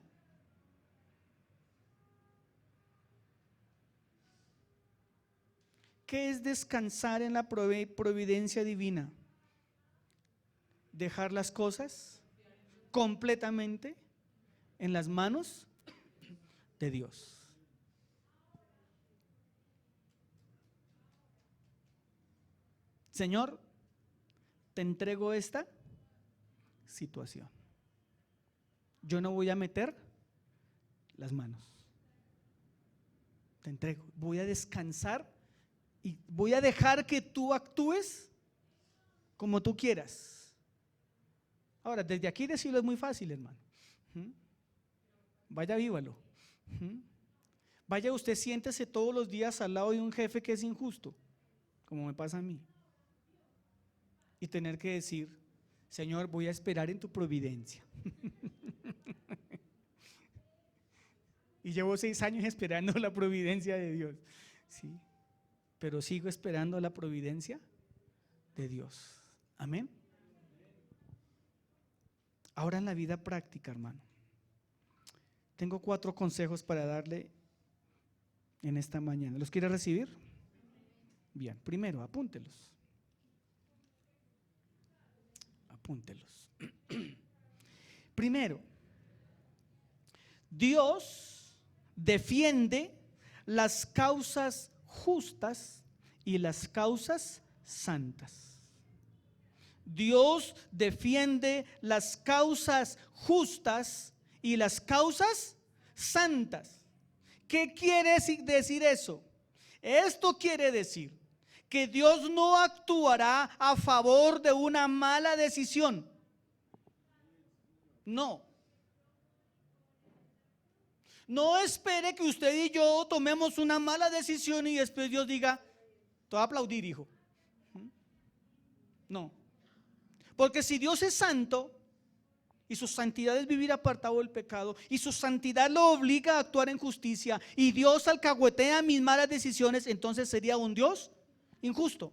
¿Qué es descansar en la providencia divina? Dejar las cosas completamente en las manos de Dios. Señor, te entrego esta situación. Yo no voy a meter las manos. Te entrego. Voy a descansar y voy a dejar que tú actúes como tú quieras. Ahora, desde aquí decirlo es muy fácil, hermano. Vaya, vívalo. Vaya, usted siéntese todos los días al lado de un jefe que es injusto, como me pasa a mí. y tener que decir: Señor, voy a esperar en tu providencia. Y llevo 6 años esperando la providencia de Dios. Sí, pero sigo esperando la providencia de Dios. Amén. Ahora en la vida práctica, hermano, tengo 4 consejos para darle en esta mañana. ¿Los quiere recibir? Bien, primero, apúntelos. Apúntelos. Primero, Dios defiende las causas justas y las causas santas. Dios defiende las causas justas y las causas santas. ¿Qué quiere decir eso? Esto quiere decir que Dios no actuará a favor de una mala decisión. No. No espere que usted y yo tomemos una mala decisión y después Dios diga: te voy a aplaudir, hijo. No. Porque si Dios es santo y su santidad es vivir apartado del pecado, y su santidad lo obliga a actuar en justicia, y Dios alcahuetea mis malas decisiones, entonces sería un Dios injusto.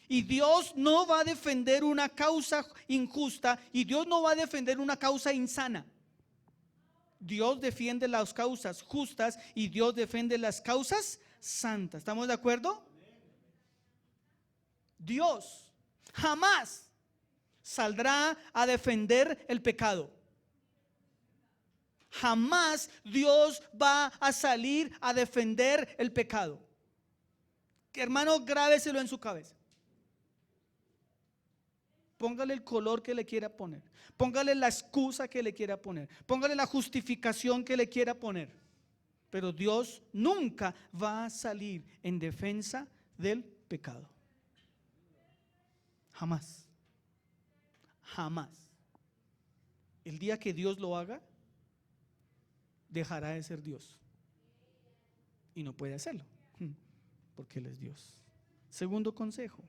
Y Dios no va a defender una causa injusta, y Dios no va a defender una causa insana. Dios defiende las causas justas y Dios defiende las causas santas. ¿Estamos de acuerdo? Dios jamás saldrá a defender el pecado. Jamás Dios va a salir a defender el pecado. Hermano, grábeselo en su cabeza. Póngale el color que le quiera poner. Póngale la excusa que le quiera poner. Póngale la justificación que le quiera poner. Pero Dios nunca va a salir en defensa del pecado. Jamás. Jamás. El día que Dios lo haga, dejará de ser Dios. Y no puede hacerlo, porque Él es Dios. Segundo consejo: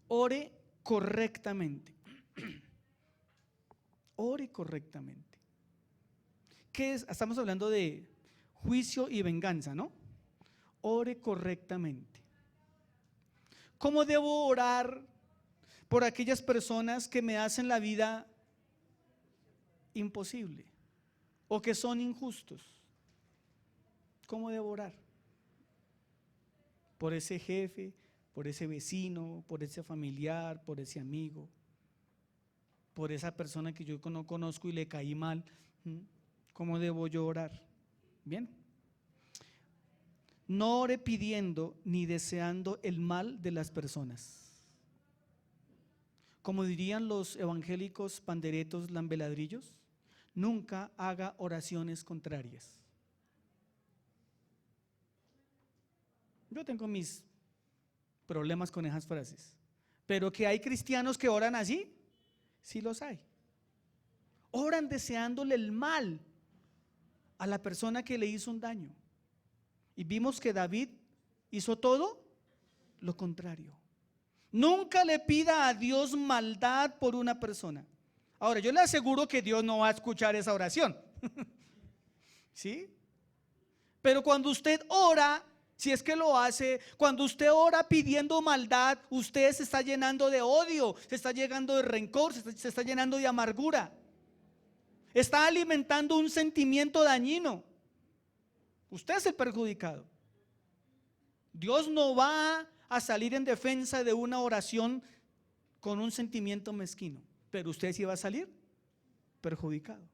ore correctamente. Ore correctamente. ¿Qué es? Estamos hablando de juicio y venganza, ¿no? Ore correctamente. ¿Cómo debo orar por aquellas personas que me hacen la vida imposible o que son injustos? ¿Cómo debo orar? Por ese jefe, por ese vecino, por ese familiar, por ese amigo, por esa persona que yo no conozco y le caí mal. ¿Cómo debo yo orar? Bien. No ore pidiendo ni deseando el mal de las personas. Como dirían los evangélicos panderetos lambeladrillos, nunca haga oraciones contrarias. Yo tengo mis problemas con esas frases, pero que hay cristianos que oran así, sí los hay. Oran deseándole el mal a la persona que le hizo un daño. Y vimos que David hizo todo lo contrario. Nunca le pida a Dios maldad por una persona. Ahora, yo le aseguro que Dios no va a escuchar esa oración. ¿Sí? Pero cuando usted ora, si es que lo hace, cuando usted ora pidiendo maldad, usted se está llenando de odio, se está llenando de rencor, se está llenando de amargura. Está alimentando un sentimiento dañino. Usted es el perjudicado. Dios no va a salir en defensa de una oración con un sentimiento mezquino, pero usted sí va a salir perjudicado.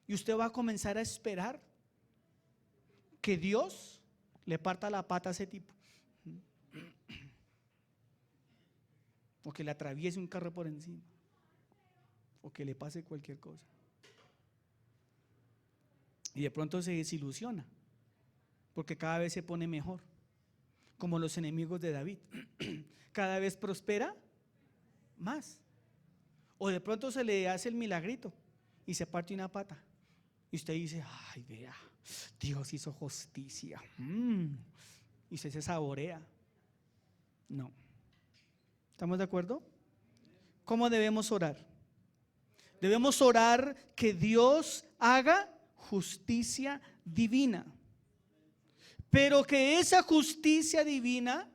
Y usted va a comenzar a esperar que Dios le parta la pata a ese tipo, o que le atraviese un carro por encima, o que le pase cualquier cosa. Y de pronto se desilusiona, porque cada vez se pone mejor, como los enemigos de David. Cada vez prospera más. O de pronto se le hace el milagrito y se parte una pata. Y usted dice: ay, vea, Dios hizo justicia. Y usted se saborea. No. ¿Estamos de acuerdo? ¿Cómo debemos orar? Debemos orar que Dios haga justicia divina, pero que esa justicia divina,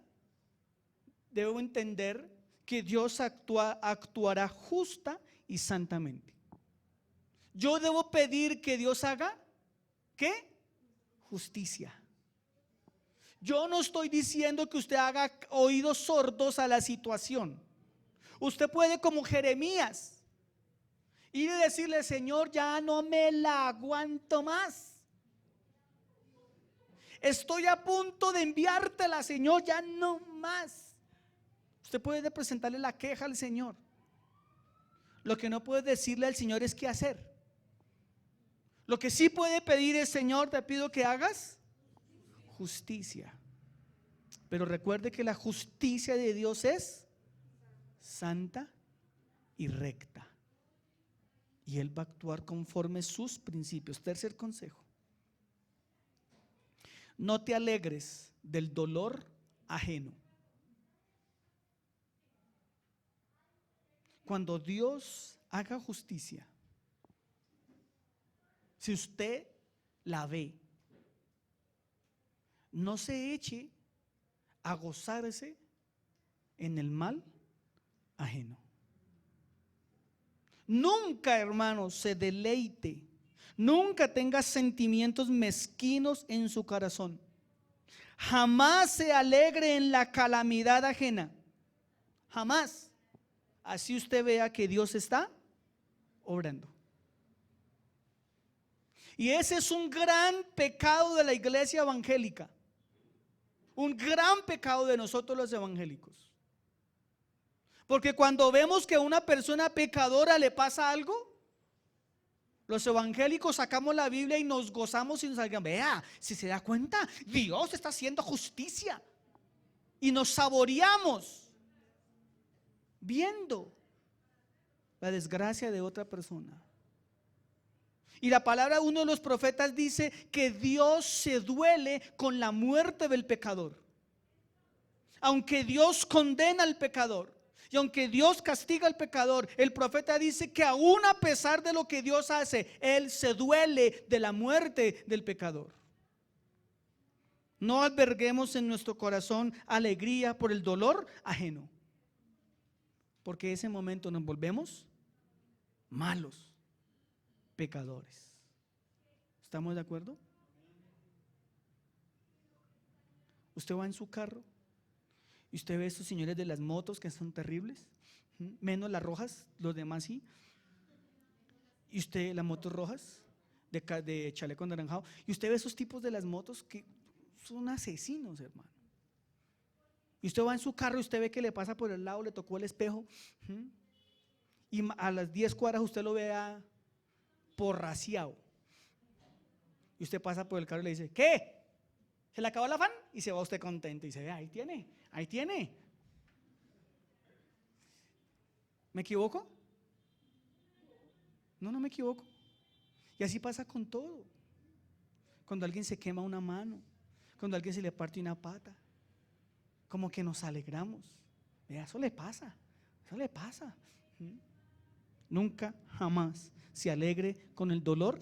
debo entender que Dios actuará justa y santamente. Yo debo pedir que Dios haga, ¿qué? Justicia. Yo no estoy diciendo que usted haga oídos sordos a la situación. Usted puede, como Jeremías, ir y decirle: Señor, ya no me la aguanto más. Estoy a punto de enviártela, Señor, ya no más. Usted puede presentarle la queja al Señor. Lo que no puede decirle al Señor es qué hacer. Lo que sí puede pedir es: Señor, te pido que hagas justicia. Pero recuerde que la justicia de Dios es santa y recta, y Él va a actuar conforme sus principios. Tercer consejo: no te alegres del dolor ajeno. Cuando Dios haga justicia, si usted la ve, no se eche a gozarse en el mal ajeno. Nunca, hermanos, se deleite, nunca tenga sentimientos mezquinos en su corazón. Jamás se alegre en la calamidad ajena. Jamás. Así usted vea que Dios está obrando. Y ese es un gran pecado de la iglesia evangélica. Un gran pecado de nosotros los evangélicos. Porque cuando vemos que a una persona pecadora le pasa algo, los evangélicos sacamos la Biblia y nos gozamos y nos salgan: vea, si se da cuenta, Dios está haciendo justicia. Y nos saboreamos viendo la desgracia de otra persona. Y la palabra de uno de los profetas dice que Dios se duele con la muerte del pecador. Aunque Dios condena al pecador y aunque Dios castiga al pecador, el profeta dice que aún a pesar de lo que Dios hace, Él se duele de la muerte del pecador. No alberguemos en nuestro corazón alegría por el dolor ajeno, porque ese momento nos volvemos malos pecadores. ¿Estamos de acuerdo? Usted va en su carro y usted ve a estos señores de las motos que son terribles, menos las rojas, los demás sí. Y usted, las motos rojas de chaleco anaranjado, y usted ve esos tipos de las motos que son asesinos, hermano. Y usted va en su carro y usted ve que le pasa por el lado, le tocó el espejo, y a las 10 cuadras usted lo vea porraciado. Y usted pasa por el carro y le dice: ¿qué? ¿Se le acabó el afán? Y se va usted contento y dice: ahí tiene, ahí tiene. ¿Me equivoco? No, no me equivoco. Y así pasa con todo. Cuando alguien se quema una mano, cuando alguien se le parte una pata, como que nos alegramos. Eso le pasa, eso le pasa. Nunca, jamás se alegre con el dolor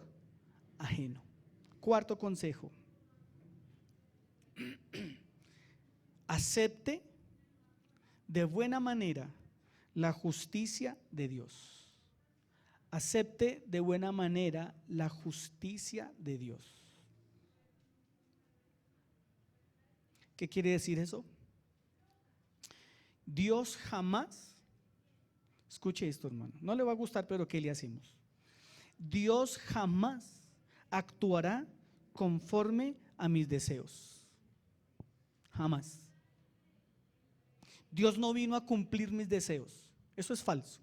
ajeno. Cuarto consejo: acepte de buena manera la justicia de Dios. Acepte de buena manera la justicia de Dios. ¿Qué quiere decir eso? Dios jamás, escuche esto, hermano, no le va a gustar, pero ¿qué le hacemos? Dios jamás actuará conforme a mis deseos. Jamás. Dios no vino a cumplir mis deseos. Eso es falso.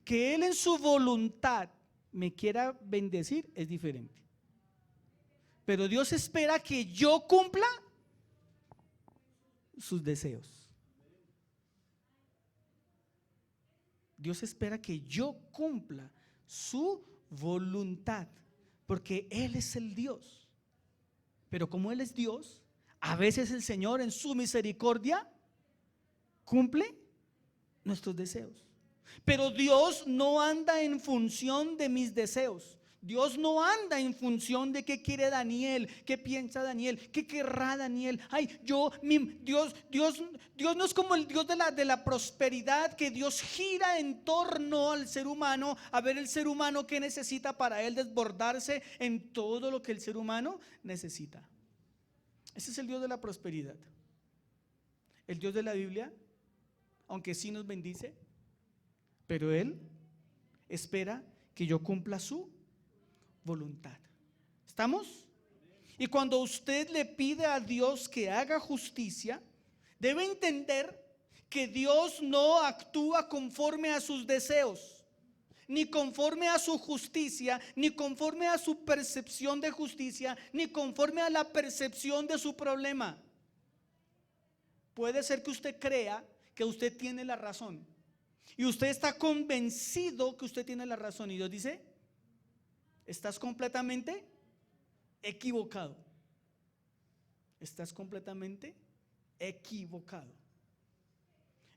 Que Él en su voluntad me quiera bendecir es diferente. Pero Dios espera que yo cumpla sus deseos. Dios espera que yo cumpla su voluntad, porque Él es el Dios. Pero como Él es Dios, a veces el Señor en su misericordia cumple nuestros deseos. Pero Dios no anda en función de mis deseos. Dios no anda en función de qué quiere Daniel, qué piensa Daniel, qué querrá Daniel. Ay, Dios no es como el Dios de la prosperidad, que Dios gira en torno al ser humano, a ver el ser humano qué necesita para él desbordarse en todo lo que el ser humano necesita. Ese es el Dios de la prosperidad. El Dios de la Biblia, aunque sí nos bendice, pero Él espera que yo cumpla su voluntad. ¿Estamos? Y cuando usted le pide a Dios que haga justicia, debe entender que Dios no actúa conforme a sus deseos, ni conforme a su justicia, ni conforme a su percepción de justicia, ni conforme a la percepción de su problema. Puede ser que usted crea que usted tiene la razón, y usted está convencido que usted tiene la razón, y Dios dice: estás completamente equivocado. Estás completamente equivocado.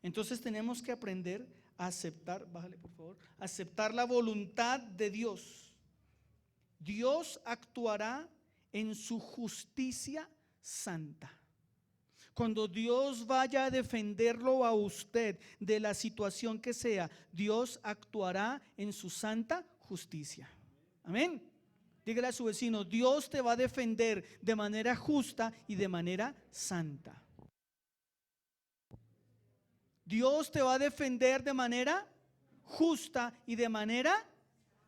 Entonces tenemos que aprender a aceptar, bájale por favor, aceptar la voluntad de Dios. Dios actuará en su justicia santa. Cuando Dios vaya a defenderlo a usted de la situación que sea, Dios actuará en su santa justicia. Amén. Dígale a su vecino: Dios te va a defender de manera justa y de manera santa. Dios te va a defender de manera justa y de manera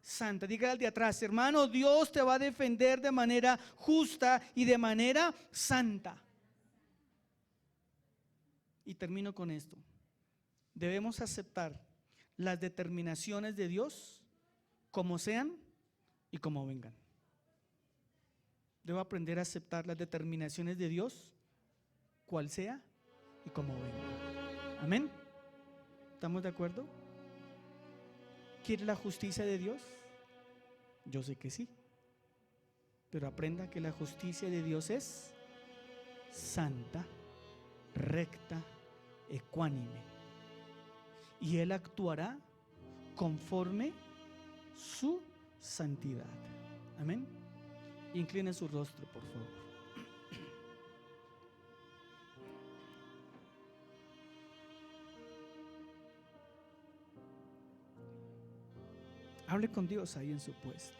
santa. Dígale al de atrás: hermano, Dios te va a defender de manera justa y de manera santa. Y termino con esto. Debemos aceptar las determinaciones de Dios como sean y como vengan. Debo aprender a aceptar las determinaciones de Dios, cual sea y como venga. Amén. ¿Estamos de acuerdo? ¿Quiere la justicia de Dios? Yo sé que sí. Pero aprenda que la justicia de Dios es santa, recta, ecuánime. Y Él actuará conforme su santidad. Amén. Incline su rostro, por favor. Hable con Dios ahí en su puesto.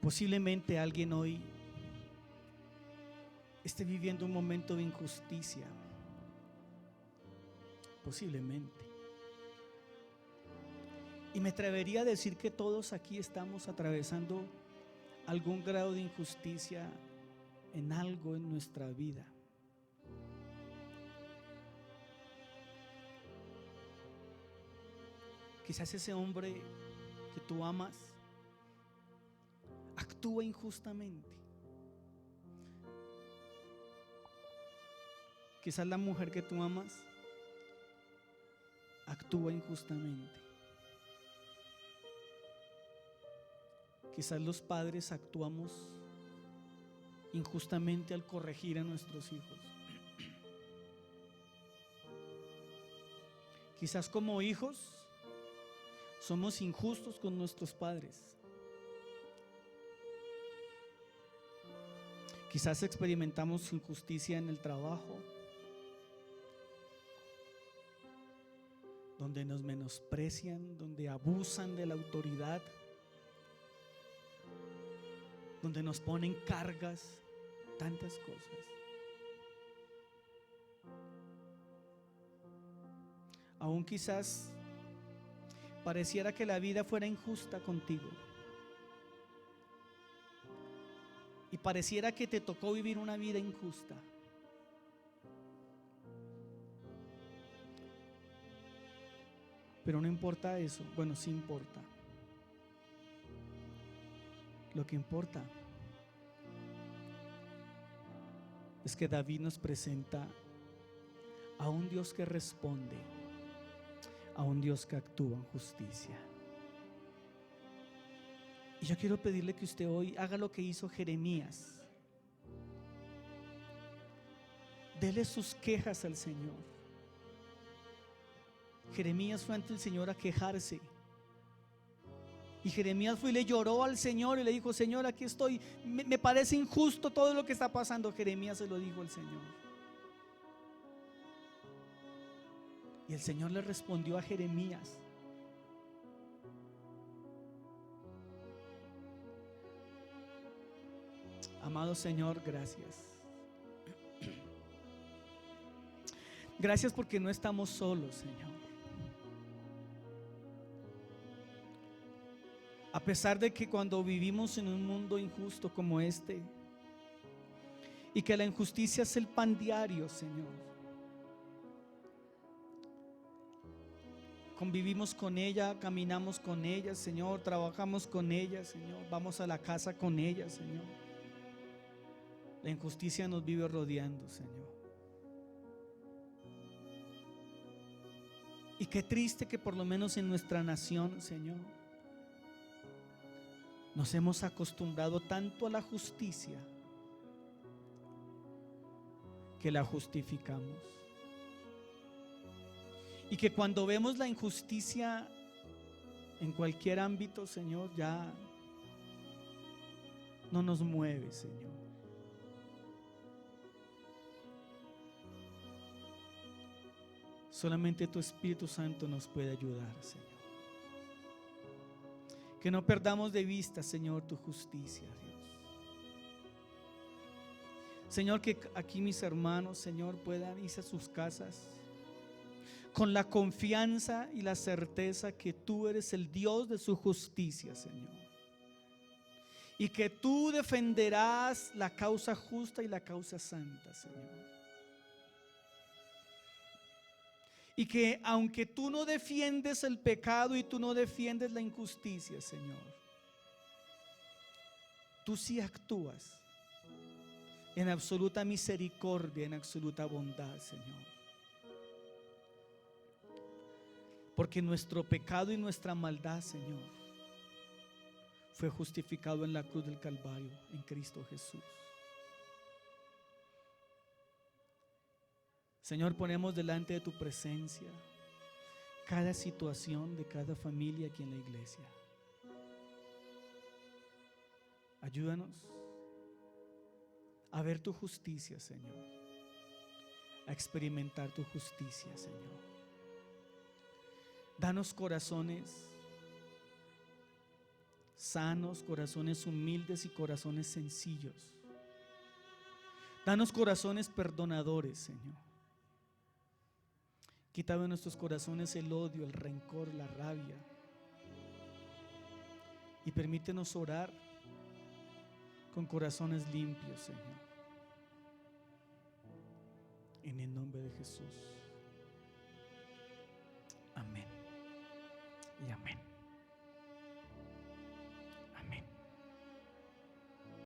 Posiblemente alguien hoy esté viviendo un momento de injusticia. Posiblemente. Y me atrevería a decir que todos aquí estamos atravesando algún grado de injusticia en algo en nuestra vida. Quizás ese hombre que tú amas actúa injustamente. Quizás la mujer que tú amas actúa injustamente. Quizás los padres actuamos injustamente al corregir a nuestros hijos. Quizás como hijos somos injustos con nuestros padres. Quizás experimentamos injusticia en el trabajo, donde nos menosprecian, donde abusan de la autoridad, donde nos ponen cargas, tantas cosas. Aún quizás pareciera que la vida fuera injusta contigo, y pareciera que te tocó vivir una vida injusta. Pero no importa eso. Bueno, sí importa. Lo que importa es que David nos presenta a un Dios que responde, a un Dios que actúa en justicia. Y yo quiero pedirle que usted hoy haga lo que hizo Jeremías. Dele sus quejas al Señor. Jeremías fue ante el Señor a quejarse. Y Jeremías fue y le lloró al Señor y le dijo: Señor, aquí estoy, me parece injusto todo lo que está pasando. Jeremías se lo dijo al Señor. Y el Señor le respondió a Jeremías: amado Señor, gracias. Gracias porque no estamos solos, Señor. A pesar de que cuando vivimos en un mundo injusto como este, y que la injusticia es el pan diario, Señor, convivimos con ella, caminamos con ella, Señor, trabajamos con ella, Señor, vamos a la casa con ella, Señor. La injusticia nos vive rodeando, Señor. Y qué triste que por lo menos en nuestra nación, Señor, nos hemos acostumbrado tanto a la justicia que la justificamos. Y que cuando vemos la injusticia en cualquier ámbito, Señor, ya no nos mueve, Señor. Solamente tu Espíritu Santo nos puede ayudar, Señor. Que no perdamos de vista, Señor, tu justicia, Dios. Señor, que aquí mis hermanos, Señor, puedan irse a sus casas con la confianza y la certeza que tú eres el Dios de su justicia, Señor. Y que tú defenderás la causa justa y la causa santa, Señor. Y que aunque tú no defiendes el pecado y tú no defiendes la injusticia, Señor, tú sí actúas en absoluta misericordia, en absoluta bondad, Señor. Porque nuestro pecado y nuestra maldad, Señor, fue justificado en la cruz del Calvario, en Cristo Jesús. Señor, ponemos delante de tu presencia cada situación de cada familia aquí en la iglesia. Ayúdanos a ver tu justicia, Señor, a experimentar tu justicia, Señor. Danos corazones sanos, corazones humildes y corazones sencillos. Danos corazones perdonadores, Señor. Quita de nuestros corazones el odio, el rencor, la rabia. Y permítenos orar con corazones limpios, Señor. En el nombre de Jesús.